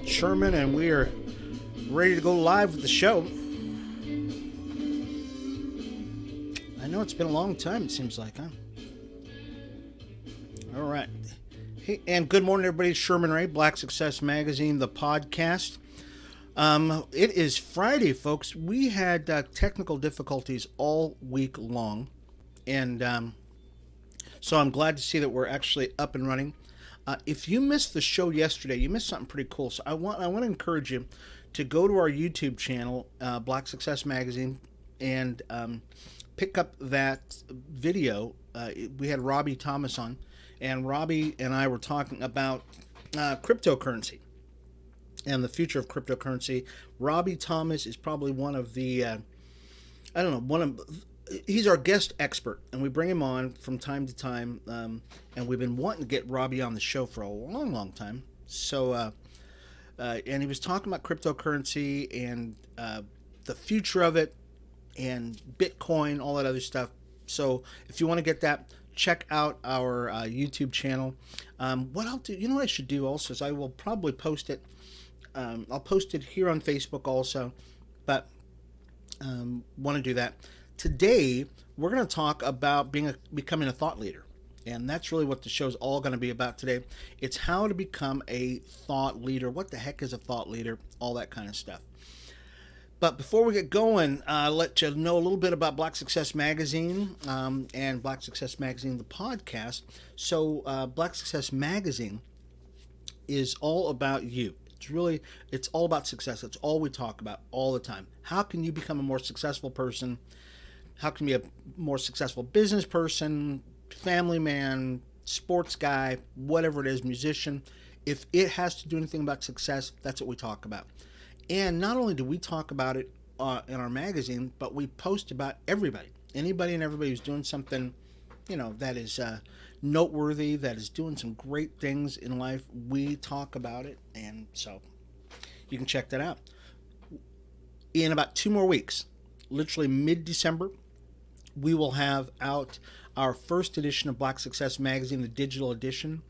Sherman, and we are ready to go live with the show. I know it's been a long time, it seems like, huh? All right. Hey, and good morning, everybody. Sherman Ray, Black Success Magazine, the podcast. It is Friday, folks. We had technical difficulties all week long, and so I'm glad to see that we're actually up and running. If you missed the show yesterday, you missed something pretty cool. So I want to encourage you to go to our YouTube channel, Black Success Magazine, and pick up that video. We had Robbie Thomas on, and Robbie and I were talking about cryptocurrency and the future of cryptocurrency. Robbie Thomas is probably one of the, he's our guest expert, and we bring him on from time to time, and we've been wanting to get Robbie on the show for a long time. So, and he was talking about cryptocurrency and the future of it and Bitcoin, all that other stuff. So if you want to get that, check out our YouTube channel. What I'll do, you know what I should do also, is I will probably post it. I'll post it here on Facebook also, but want to do that. Today, we're going to talk about becoming a thought leader. And that's really what the show's all going to be about today. It's how to become a thought leader. What the heck is a thought leader? All that kind of stuff. But before we get going, I'll let you know a little bit about Black Success Magazine and Black Success Magazine, the podcast. So Black Success Magazine is all about you. It's all about success. It's all we talk about all the time. How can you become a more successful person? How can you be a more successful business person, family man, sports guy, whatever it is, musician? If it has to do anything about success, that's what we talk about. And not only do we talk about it in our magazine, but we post about everybody. Anybody and everybody who's doing something, that is noteworthy, that is doing some great things in life. We talk about it, and so you can check that out. In about 2 more weeks, literally mid-December, we will have out our first edition of Black Success Magazine, the digital edition.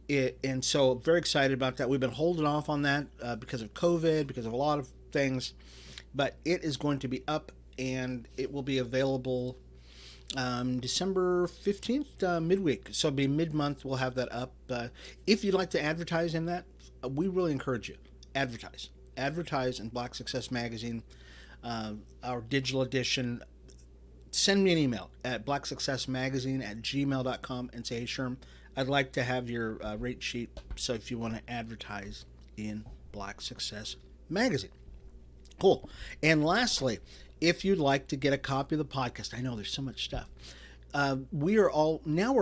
And so very excited about that. We've been holding off on that because of COVID, because of a lot of things. But it is going to be up, and it will be available December 15th, midweek. So it'll be mid-month. We'll have that up. If you'd like to advertise in that, we really encourage you. Advertise in Black Success Magazine, our digital edition. Send me an email at blacksuccessmagazine@gmail.com and say, hey, Sherm, I'd like to have your rate sheet. So if you want to advertise in Black Success Magazine. Cool. And lastly, if you'd like to get a copy of the podcast, I know there's so much stuff. We're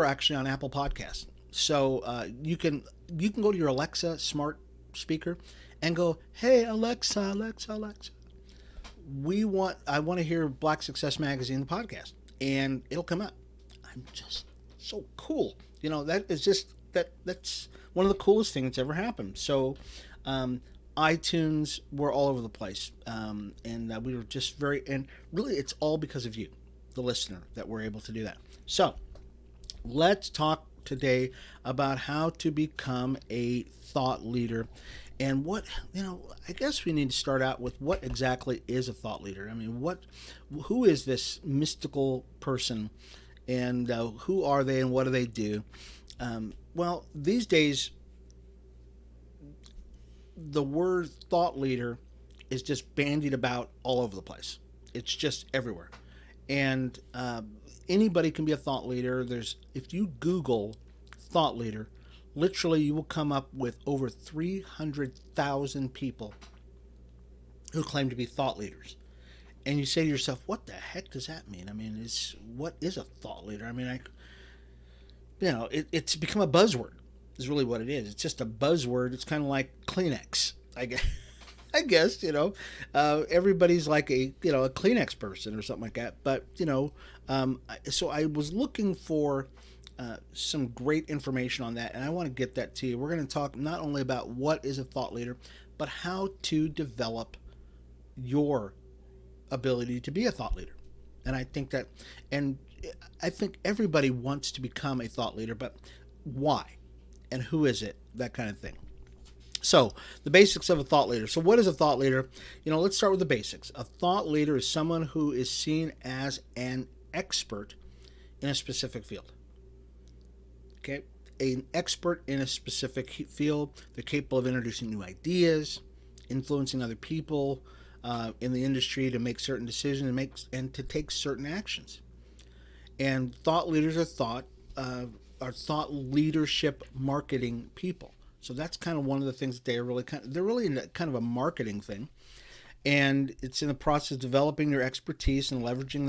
actually on Apple Podcasts. So you can go to your Alexa smart speaker and go, hey, Alexa. I want to hear Black Success Magazine, the podcast, and it'll come up. I'm just so cool. That is just, that's one of the coolest things that's ever happened. So, iTunes, we're all over the place. And we were just and really it's all because of you, the listener, that we're able to do that. So let's talk today about how to become a thought leader. And I guess we need to start out with what exactly is a thought leader. I mean, who is this mystical person, and who are they, and what do they do? Well, these days, the word thought leader is just bandied about all over the place. It's just everywhere. And anybody can be a thought leader. If you Google thought leader, literally, you will come up with over 300,000 people who claim to be thought leaders. And you say to yourself, what the heck does that mean? I mean, what is a thought leader? I mean, it's become a buzzword, is really what it is. It's just a buzzword. It's kind of like Kleenex, I guess. Everybody's like a Kleenex person or something like that. But, so I was looking for some great information on that, and I want to get that to you. We're going to talk not only about what is a thought leader, but how to develop your ability to be a thought leader. And I think everybody wants to become a thought leader, but why? And who is it? That kind of thing. So, the basics of a thought leader. So, what is a thought leader? Let's start with the basics. A thought leader is someone who is seen as an expert in a specific field. Okay? An expert in a specific field. They're capable of introducing new ideas, influencing other people in the industry to make certain decisions and to take certain actions. And thought leaders are thought leadership marketing people. So that's kind of one of the things that they're really kind of a marketing thing, and it's in the process of developing their expertise and leveraging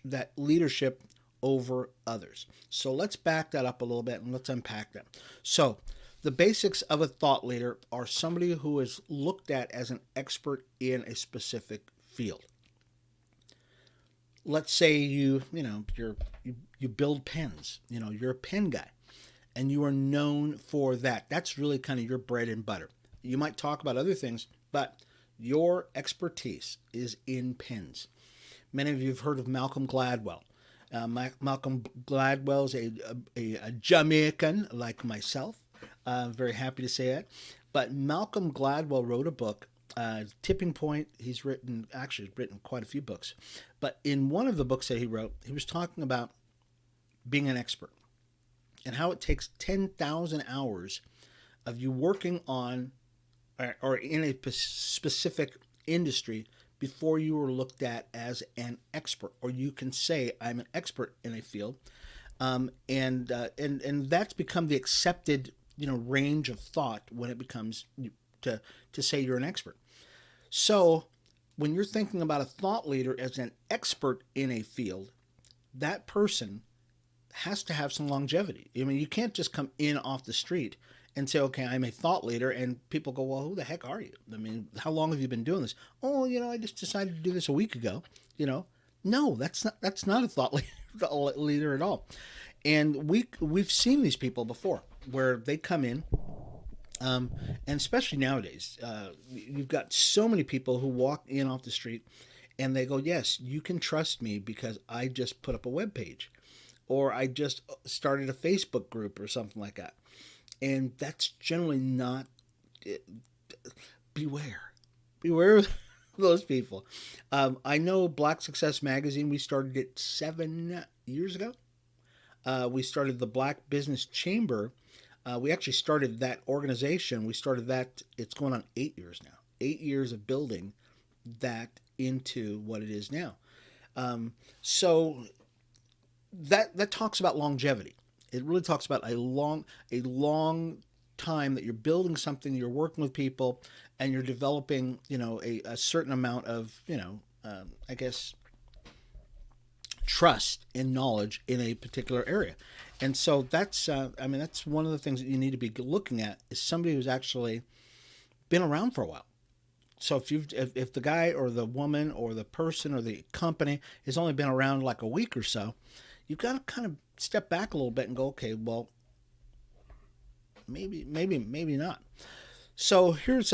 that leadership over others. So let's back that up a little bit and let's unpack that. So the basics of a thought leader are somebody who is looked at as an expert in a specific field. Let's say you build pens. You're a pen guy, and you are known for that. That's really kind of your bread and butter. You might talk about other things, but your expertise is in pens. Many of you have heard of Malcolm Gladwell. Malcolm Gladwell is a Jamaican like myself. Very happy to say that. But Malcolm Gladwell wrote a book, Tipping Point. He's written quite a few books. But in one of the books that he wrote, he was talking about being an expert and how it takes 10,000 hours of you working on or in a specific industry before you are looked at as an expert, or you can say I'm an expert in a field, and that's become the accepted range of thought when it becomes to say you're an expert. So when you're thinking about a thought leader as an expert in a field, that person has to have some longevity. I mean, you can't just come in off the street and say, okay, I'm a thought leader, and people go, well, who the heck are you? I mean, how long have you been doing this? Oh, I just decided to do this a week ago. No, that's not a thought leader at all. And we've seen these people before where they come in, and especially nowadays, you've got so many people who walk in off the street and they go, yes, you can trust me because I just put up a web page, or I just started a Facebook group or something like that. And that's generally not, beware of those people. I know Black Success Magazine, we started it 7 years ago. We started the Black Business Chamber. We actually started that organization. We started that, it's going on 8 years now. 8 years of building that into what it is now. So that talks about longevity. It really talks about a long time that you're building something, you're working with people, and you're developing, a certain amount of, I guess, trust and knowledge in a particular area. And so that's one of the things that you need to be looking at is somebody who's actually been around for a while. So if the guy or the woman or the person or the company has only been around like a week or so, you've got to kind of step back a little bit and go, okay, well, maybe not. So here's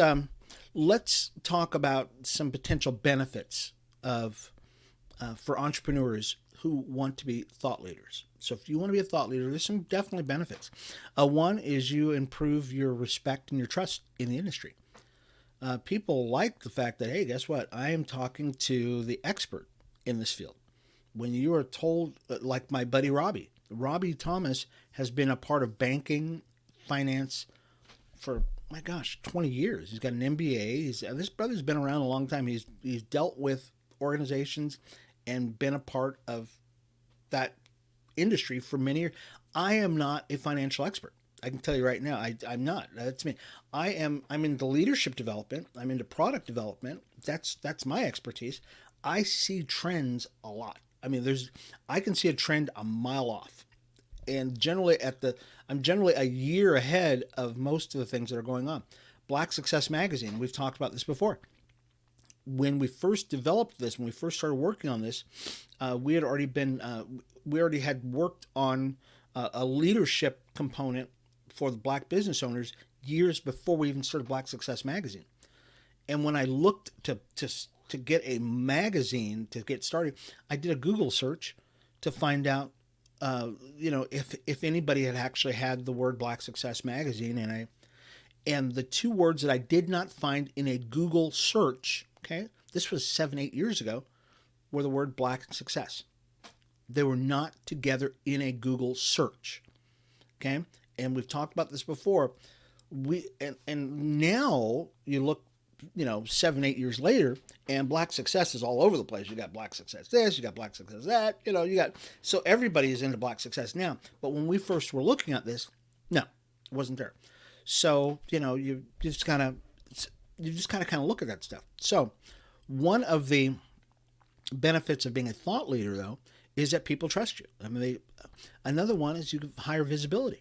let's talk about some potential benefits of for entrepreneurs who want to be thought leaders. So if you want to be a thought leader, there's some definitely benefits. One is you improve your respect and your trust in the industry. People like the fact that, hey, guess what? I am talking to the expert in this field. When you are told, like my buddy Robbie Thomas has been a part of banking, finance for, my gosh, 20 years. He's got an MBA. This brother's been around a long time. He's dealt with organizations and been a part of that industry for many years. I am not a financial expert. I can tell you right now, I'm not. That's me. I'm into leadership development. I'm into product development. That's my expertise. I see trends a lot. I mean, I can see a trend a mile off, and I'm generally a year ahead of most of the things that are going on. Black Success Magazine, we've talked about this before. When we first developed this, when we first started working on this, we already had worked on a leadership component for the Black business owners years before we even started Black Success Magazine. And when I looked to get a magazine to get started, I did a Google search to find out, if anybody had actually had the word Black Success Magazine, And the two words that I did not find in a Google search, okay, this was 7, 8 years ago, were the word black and success. They were not together in a Google search. Okay. And we've talked about this before. And now you look, 7, 8 years later, and black success is all over the place. You got black success this, you got black success that, so everybody is into black success now. But when we first were looking at this, no, it wasn't there. So, you just kind of look at that stuff. So one of the benefits of being a thought leader, though, is that people trust you. I mean, another one is you have higher visibility.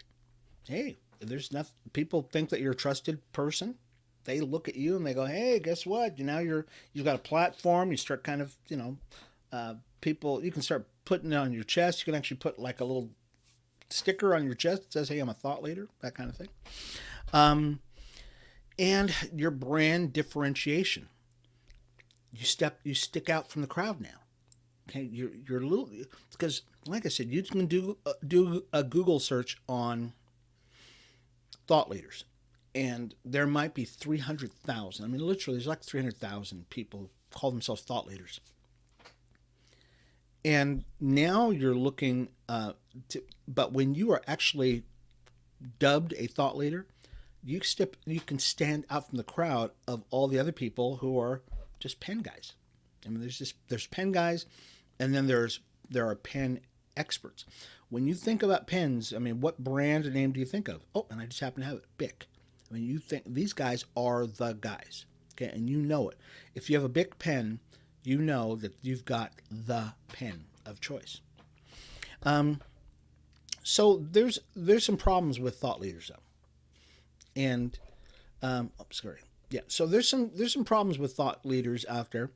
Hey, there's nothing. People think that you're a trusted person. They look at you and they go, "Hey, guess what? Now you've got a platform. You start kind of, people. You can start putting it on your chest. You can actually put like a little sticker on your chest that says, "Hey, I'm a thought leader," that kind of thing. And your brand differentiation. You stick out from the crowd now. Okay, you're a little, because like I said, you can do a Google search on thought leaders, and there might be 300,000. I mean, literally, there's like 300,000 people who call themselves thought leaders. And now you're looking, but when you are actually dubbed a thought leader, you can stand out from the crowd of all the other people who are just pen guys. I mean, there's pen guys, and then there are pen experts. When you think about pens, I mean, what brand name do you think of? Oh, and I just happen to have it, Bic. I mean, you think these guys are the guys, okay? And you know it. If you have a Bic pen, you know that you've got the pen of choice. So there's some problems with thought leaders, though. And so there's some problems with thought leaders out there,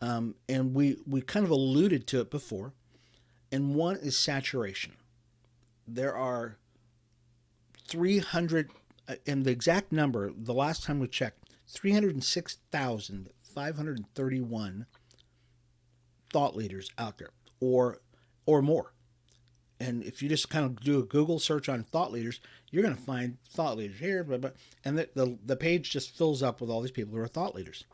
and we kind of alluded to it before. And one is saturation. There are 300, and the exact number, the last time we checked, 306,531 thought leaders out there, or more. And if you just kind of do a Google search on thought leaders, you're going to find thought leaders here, blah, blah, and the page just fills up with all these people who are thought leaders.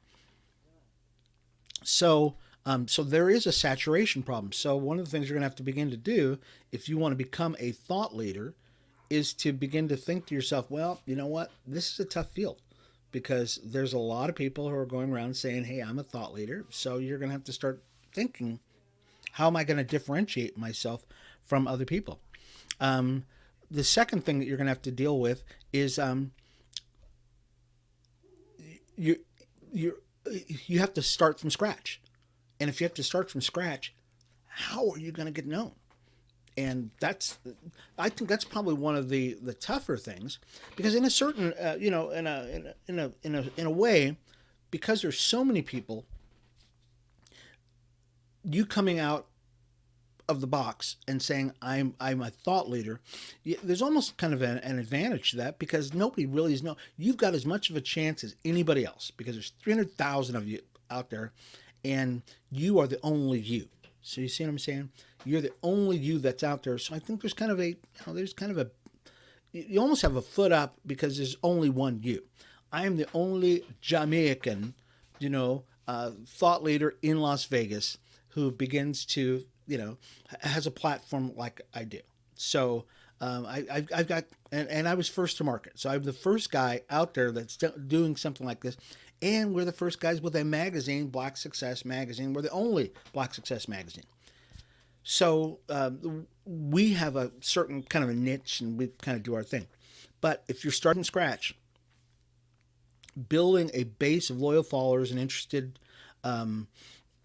So there is a saturation problem. So one of the things you're going to have to begin to do if you want to become a thought leader is to begin to think to yourself, well, you know what? This is a tough field, because there's a lot of people who are going around saying, hey, I'm a thought leader. So you're going to have to start thinking, how am I going to differentiate myself from other people? The second thing that you're going to have to deal with is you have to start from scratch. And if you have to start from scratch, how are you going to get known? And I think that's probably one of the tougher things, because in a certain, in a way, because there's so many people, you coming out of the box and saying I'm a thought leader, there's almost kind of an advantage to that, because nobody really is you've got as much of a chance as anybody else, because there's 300,000 of you out there, and you are the only you. So you see what I'm saying? You're the only you that's out there. So I think there's kind of you almost have a foot up, because there's only one you. I am the only Jamaican, thought leader in Las Vegas who begins to, has a platform like I do. So I've got, and I was first to market. So I'm the first guy out there that's doing something like this. And we're the first guys with a magazine, Black Success Magazine. We're the only Black Success Magazine. So we have a certain kind of a niche, and we kind of do our thing. But if you're starting from scratch, building a base of loyal followers and interested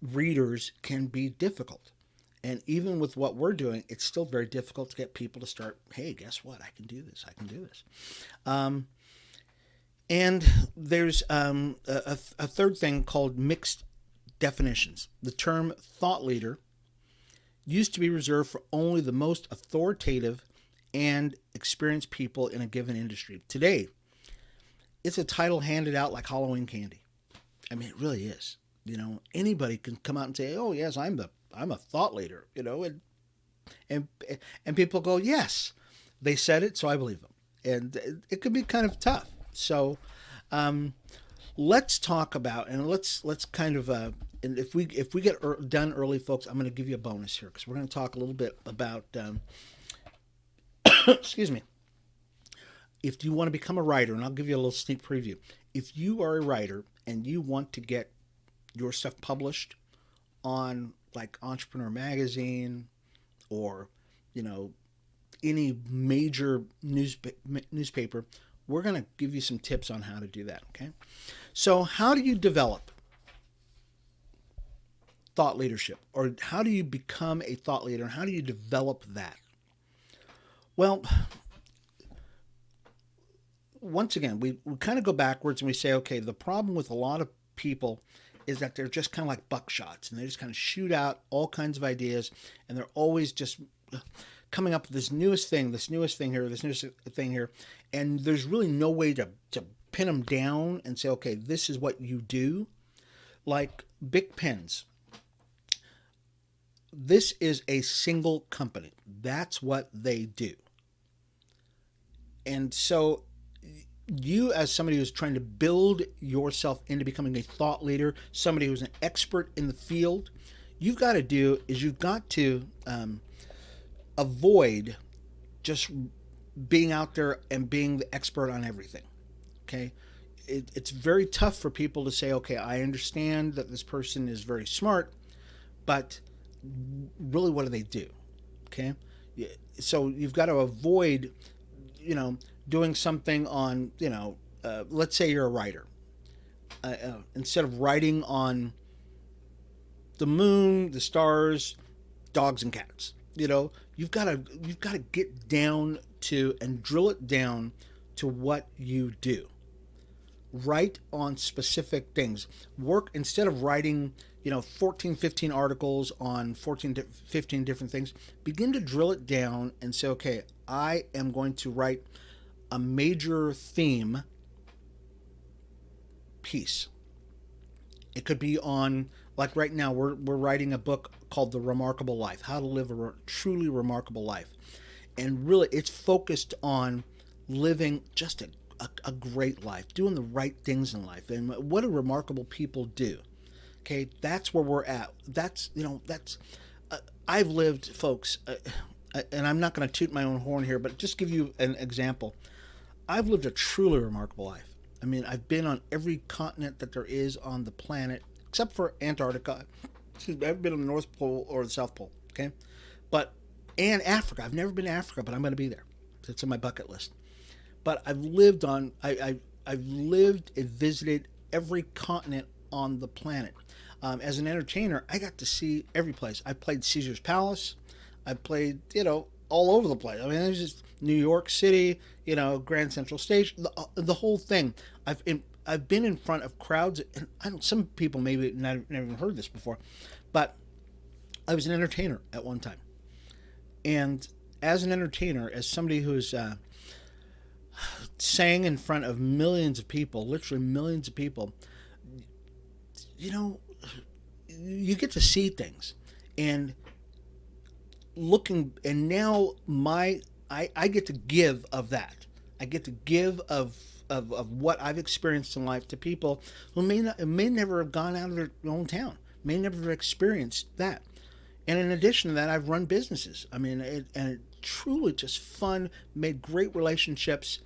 readers can be difficult. And even with what we're doing, it's still very difficult to get people to start, hey, guess what? I can do this. I can do this. And there's a third thing called mixed definitions. The term thought leader used to be reserved for only the most authoritative and experienced people in a given industry. Today, it's a title handed out like Halloween candy. I mean, it really is. Anybody can come out and say, "Oh, yes, I'm a thought leader," and people go, "Yes, they said it, so I believe them." And it can be kind of tough. So let's talk about, and let's kind of and if we get done early, folks, I'm going to give you a bonus here because we're going to talk a little bit about excuse me, if you want to become a writer, and I'll give you a little sneak preview. If you are a writer and you want to get your stuff published on like Entrepreneur Magazine or, you know, any major newspaper, we're going to give you some tips on how to do that. Okay. So how do you develop thought leadership, or how do you become a thought leader, and how do you develop that? Well, once again, we kind of go backwards and we say, okay, the problem with a lot of people is that they're just kind of like buckshots, and they just kind of shoot out all kinds of ideas, and they're always just coming up with this newest thing here, this newest thing here, and there's really no way to pin them down and say, okay, this is what you do. Like Bic pens. This is a single company. That's what they do. And so you, as somebody who's trying to build yourself into becoming a thought leader, somebody who's an expert in the field, you've got to avoid just being out there and being the expert on everything. Okay. It's very tough for people to say, okay, I understand that this person is very smart, but really, what do they do? Okay. So you've got to avoid, doing something on, let's say you're a writer. Instead of writing on the moon, the stars, dogs and cats, you've got to get down to and drill it down to what you do. Write on specific things. Work instead of writing, 14, 15 articles on 14, 15 different things. Begin to drill it down and say, okay, I am going to write a major theme piece. It could be on, like right now, we're writing a book called The Remarkable Life, How to Live a Truly Remarkable Life. And really, it's focused on living just a great life, doing the right things in life. And what do remarkable people do? Okay, that's where we're at. I've lived, folks, and I'm not going to toot my own horn here, but just give you an example. I've lived a truly remarkable life. I mean, I've been on every continent that there is on the planet, except for Antarctica. Excuse me, I haven't been on the North Pole or the South Pole, okay? And Africa. I've never been to Africa, but I'm going to be there. It's on my bucket list. But I've lived and visited every continent on the planet. As an entertainer, I got to see every place. I played Caesar's Palace. I played, all over the place. I mean, it was just New York City, Grand Central Station, the whole thing. I've been in front of crowds, and some people maybe never even heard this before, but I was an entertainer at one time. And as an entertainer, as somebody who's sang in front of millions of people, literally millions of people, you get to see things. And now I get to give of that. I get to give of what I've experienced in life to people who may never have gone out of their own town, may never have experienced that. And in addition to that, I've run businesses. I mean, it truly just fun, made great relationships,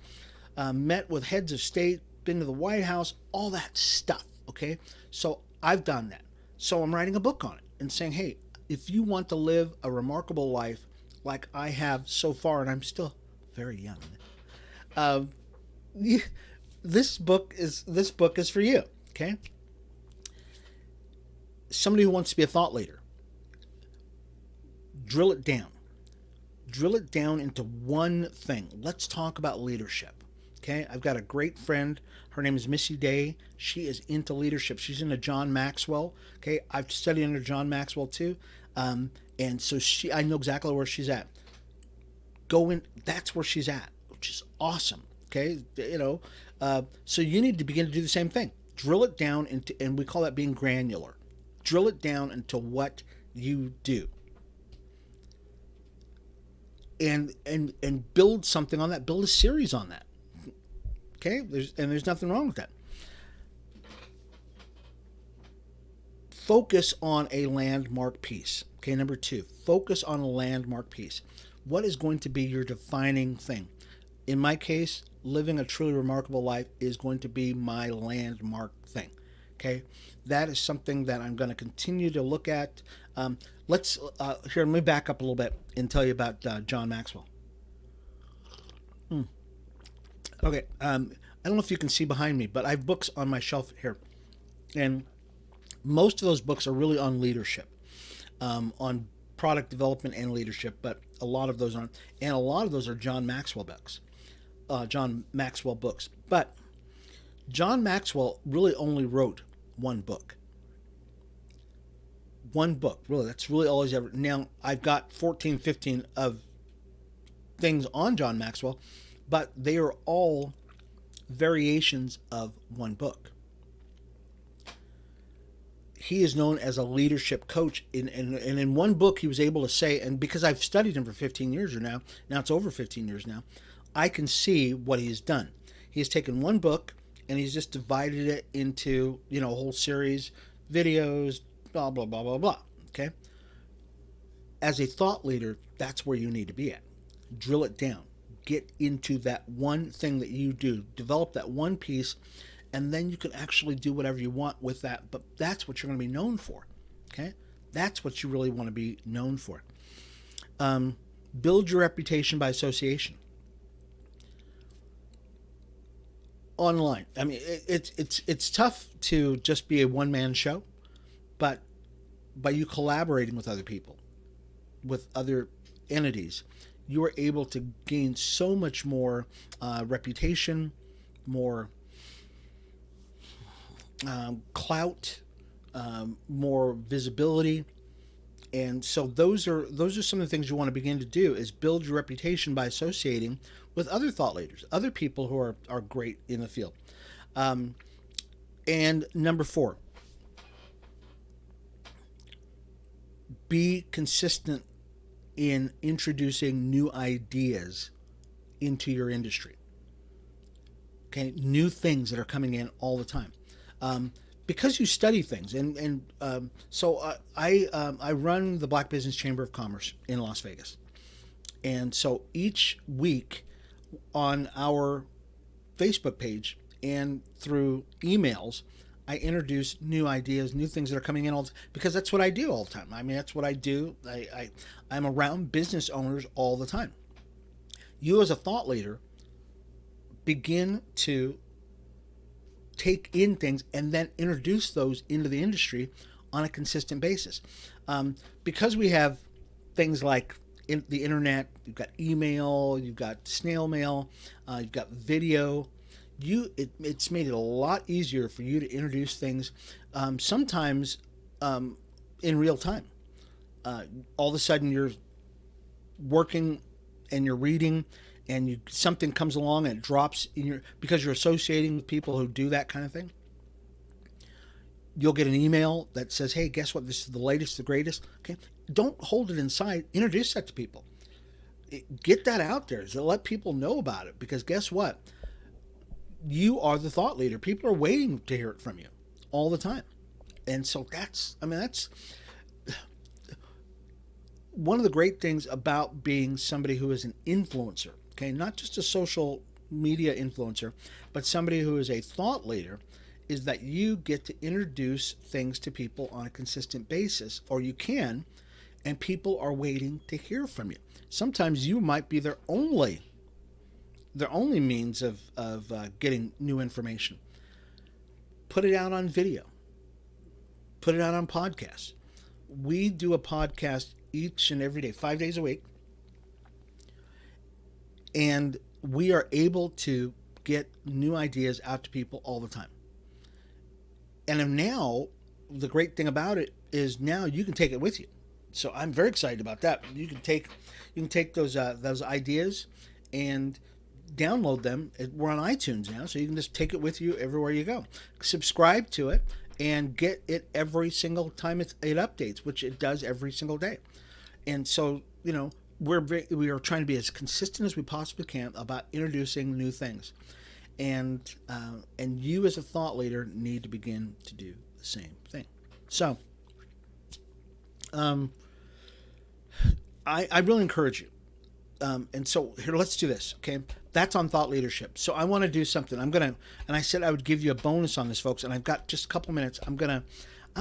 met with heads of state, been to the White House, all that stuff, okay? So I've done that. So I'm writing a book on it and saying, hey, if you want to live a remarkable life like I have so far, and I'm still very young, this book is for you, okay? Somebody who wants to be a thought leader, drill it down. Drill it down into one thing. Let's talk about leadership. Okay, I've got a great friend. Her name is Missy Day. She is into leadership. She's into John Maxwell. Okay, I've studied under John Maxwell too, and so I know exactly where she's at. That's where she's at, which is awesome. Okay, so you need to begin to do the same thing. Drill it down into, and we call that being granular. Drill it down into what you do. And build something on that. Build a series on that. Okay, there's nothing wrong with that. Focus on a landmark piece. Okay, number 2, focus on a landmark piece. What is going to be your defining thing? In my case, living a truly remarkable life is going to be my landmark thing. Okay, that is something that I'm going to continue to look at. Let me back up a little bit and tell you about John Maxwell. Okay, I don't know if you can see behind me, but I have books on my shelf here, and most of those books are really on leadership, on product development and leadership, but a lot of those aren't, and a lot of those are John Maxwell books. But John Maxwell really only wrote one book. One book, really. That's really all he's ever. Now, I've got 14, 15 of things on John Maxwell, but they are all variations of one book. He is known as a leadership coach. And in one book, he was able to say, and because I've studied him for 15 years now it's over 15 years now, I can see what he's done. He's taken one book and he's just divided it into, a whole series, videos, blah, blah, blah, blah, blah. Okay? As a thought leader, that's where you need to be at. Drill it down. Get into that one thing that you do. Develop that one piece, and then you can actually do whatever you want with that. But that's what you're going to be known for. Okay? That's what you really want to be known for. Build your reputation by association. Online. I mean, it's tough to just be a one-man show, but by you collaborating with other people, with other entities, you are able to gain so much more reputation, more clout, more visibility. And so those are some of the things you want to begin to do, is build your reputation by associating with other thought leaders, other people who are great in the field. And number 4, be consistent in introducing new ideas into your industry. Okay, new things that are coming in all the time. Because you study things, so I run the Black Business Chamber of Commerce in Las Vegas, and so each week on our Facebook page and through emails, I introduce new ideas, new things that are coming in because that's what I do all the time. I mean, that's what I do. I'm around business owners all the time. You as a thought leader begin to take in things and then introduce those into the industry on a consistent basis. Because we have things like the internet, you've got email, you've got snail mail, you've got video. It's made it a lot easier for you to introduce things, sometimes in real time. All of a sudden you're working and you're reading, and something comes along and it drops because you're associating with people who do that kind of thing. You'll get an email that says, "Hey, guess what? This is the latest, the greatest." Okay, don't hold it inside. Introduce that to people. Get that out there. So let people know about it, because guess what? You are the thought leader. People are waiting to hear it from you all the time. And so that's one of the great things about being somebody who is an influencer. Okay, not just a social media influencer, but somebody who is a thought leader, is that you get to introduce things to people on a consistent basis, or you can, and people are waiting to hear from you. Sometimes you might be their only means of getting new information. Put it out on video. Put it out on podcasts. We do a podcast each and every day, 5 days a week. And we are able to get new ideas out to people all the time. And now, the great thing about it is now you can take it with you. So I'm very excited about that. You can take those ideas and download them. We're on iTunes now, so you can just take it with you everywhere you go. Subscribe to it and get it every single time it updates, which it does every single day. And so, we are trying to be as consistent as we possibly can about introducing new things. and you as a thought leader need to begin to do the same thing. So, I really encourage you. And so here, let's do this. Okay, that's on thought leadership. So I want to do something. And I said I would give you a bonus on this, folks. And I've got just a couple minutes. I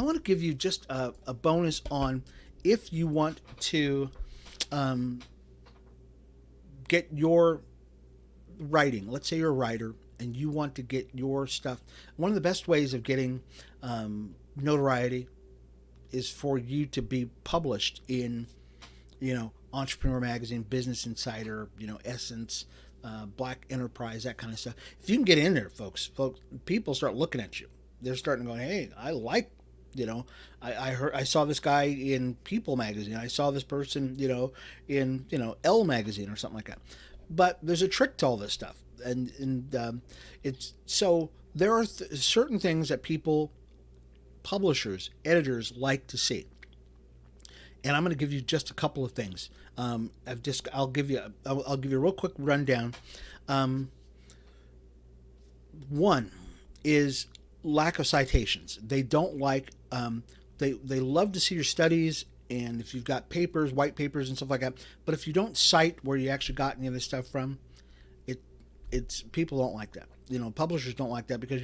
want to give you just a bonus on if you want to get your writing. Let's say you're a writer and you want to get your stuff. One of the best ways of getting notoriety is for you to be published in, Entrepreneur Magazine, Business Insider, Essence, Black Enterprise, that kind of stuff. If you can get in there, folks, people start looking at you. They're starting to go, hey, I like, I saw this guy in People Magazine. I saw this person, in, Elle Magazine or something like that. But there's a trick to all this stuff. And it's so there are certain things that people, publishers, editors like to see. And I'm going to give you just a couple of things. I'll give you a real quick rundown. One is lack of citations. They don't like. They love to see your studies, and if you've got papers, white papers, and stuff like that. But if you don't cite where you actually got any of this stuff from, it's people don't like that. Publishers don't like that because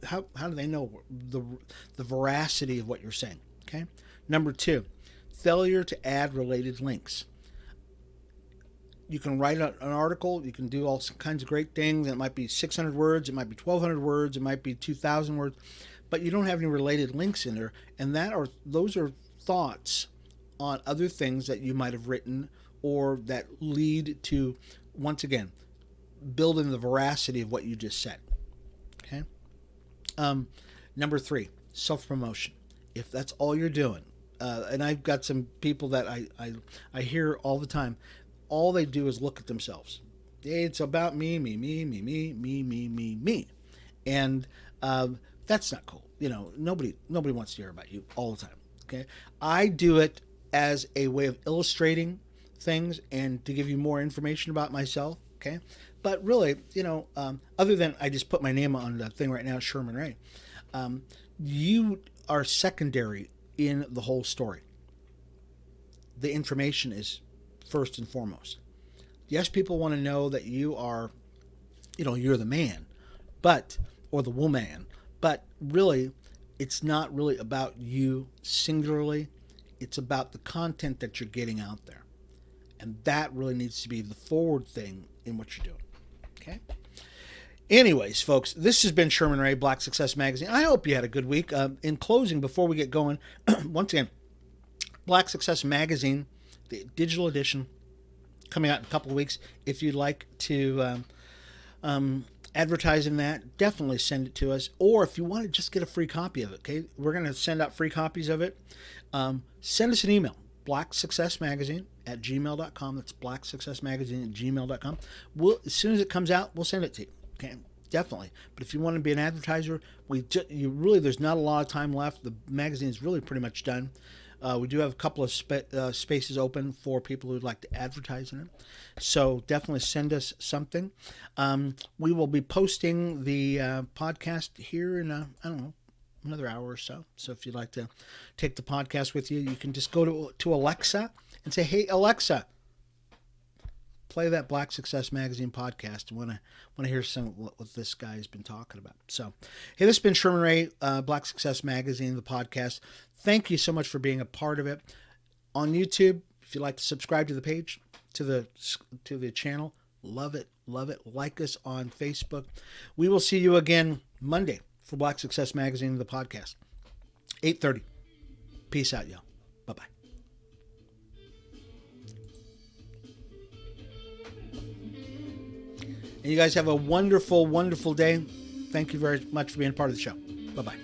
how do they know the veracity of what you're saying? Okay. Number two, failure to add related links. You can write an article, you can do all kinds of great things, and it might be 600 words, it might be 1,200 words, it might be 2,000 words, but you don't have any related links in there, and those are thoughts on other things that you might have written or that lead to, once again, building the veracity of what you just said. Okay. Number three, self-promotion. If that's all you're doing, and I've got some people that I hear all the time, all they do is look at themselves. It's about me, and that's not cool. Nobody wants to hear about you all the time. Okay, I do it as a way of illustrating things and to give you more information about myself. Okay, but really, other than I just put my name on the thing right now, Sherman Ray, you are secondary in the whole story. The information is first and foremost. Yes, people want to know that you are, you're the man, or the woman, but really, it's not really about you singularly. It's about the content that you're getting out there. And that really needs to be the forward thing in what you're doing. Okay? Anyways, folks, this has been Sherman Ray, Black Success Magazine. I hope you had a good week. In closing, before we get going, once again, Black Success Magazine, the digital edition, coming out in a couple of weeks. If you'd like to advertise in that, definitely send it to us. Or if you want to just get a free copy of it, okay? We're going to send out free copies of it. Send us an email, blacksuccessmagazine@gmail.com. That's blacksuccessmagazine@gmail.com. As soon as it comes out, we'll send it to you. Okay, definitely. But if you want to be an advertiser, there's not a lot of time left. The magazine is really pretty much done. We do have a couple of spaces open for people who'd like to advertise in it. So definitely send us something. We will be posting the podcast here in, another hour or so. So if you'd like to take the podcast with you, you can just go to Alexa and say, hey, Alexa, play that Black Success Magazine podcast. I want to hear some of what this guy has been talking about. So, hey, this has been Sherman Ray, Black Success Magazine, the podcast. Thank you so much for being a part of it. On YouTube, if you'd like to subscribe to the page, to the channel, love it. Like us on Facebook. We will see you again Monday for Black Success Magazine, the podcast. 8:30. Peace out, y'all. Bye-bye. And you guys have a wonderful, wonderful day. Thank you very much for being part of the show. Bye-bye.